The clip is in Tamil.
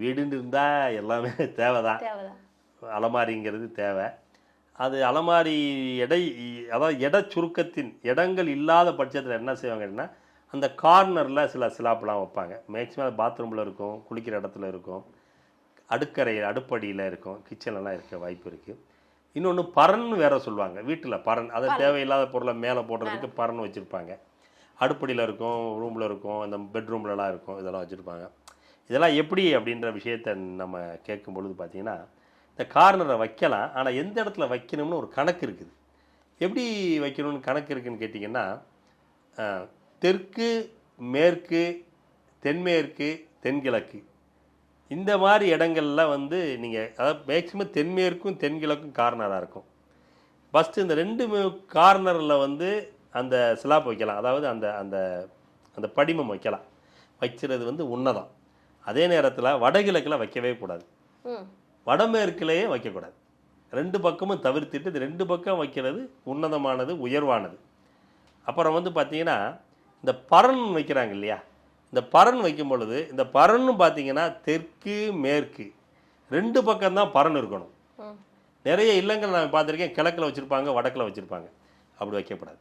வீடுன்னு இருந்தால் எல்லாமே தேவை தான். அலமாரிங்கிறது தேவை. அது அலமாரி எடை, அதாவது சுருக்கத்தின் இடங்கள் இல்லாத பட்சத்தில் என்ன செய்வாங்கன்னா அந்த கார்னரில் சில சிலாப்பெலாம் வைப்பாங்க. மேக்ஸிமம் பாத்ரூமில் இருக்கும், குளிக்கிற இடத்துல இருக்கும், அடுப்படியில் இருக்கும், கிச்சன்லலாம் இருக்க வாய்ப்பு இருக்குது. இன்னொன்று பரன் வேறு சொல்லுவாங்க. வீட்டில் பரன், அதை தேவையில்லாத பொருளை மேலே போடுறதுக்கு பரன் வச்சுருப்பாங்க. அடுப்படியில் இருக்கும், ரூமில் இருக்கும், அந்த பெட்ரூம்லலாம் இருக்கும், இதெல்லாம் வச்சுருப்பாங்க. இதெல்லாம் எப்படி அப்படின்ற விஷயத்தை நம்ம கேட்கும் பொழுது பார்த்திங்கன்னா, இந்த கார்னரை வைக்கலாம், ஆனால் எந்த இடத்துல வைக்கணும்னு ஒரு கணக்கு இருக்குது. எப்படி வைக்கணும்னு கணக்கு இருக்குதுன்னு கேட்டிங்கன்னா, தெற்கு, மேற்கு, தென்மேற்கு, தென்கிழக்கு இந்த மாதிரி இடங்கள்லாம் வந்து நீங்கள், அதாவது மேக்ஸிமம் தென்மேற்கும் தென்கிழக்கும் கார்னராக இருக்கும். ஃபஸ்ட்டு இந்த 2 கார்னரில் வந்து அந்த ஸ்லாப் வைக்கலாம், அதாவது அந்த அந்த அந்த படிமம் வைக்கலாம். வைக்கிறது வந்து உன்னதம். அதே நேரத்தில் வடகிழக்கில் வைக்கவே கூடாது, வடமேற்குலேயே வைக்கக்கூடாது. 2 பக்கமும் தவிர்த்துட்டு இது 2 பக்கம் வைக்கிறது உன்னதமானது, உயர்வானது. அப்புறம் வந்து பார்த்திங்கன்னா இந்த பரன் வைக்கிறாங்க இல்லையா, இந்த பரன் வைக்கும் பொழுது இந்த பரன்னு பார்த்தீங்கன்னா தெற்கு மேற்கு 2 பக்கம்தான் பரன் இருக்கணும். நிறைய இல்லங்கள் நான் பார்த்துருக்கேன், கிழக்கில் வச்சுருப்பாங்க, வடக்கில் வச்சுருப்பாங்க. அப்படி வைக்கக்கூடாது.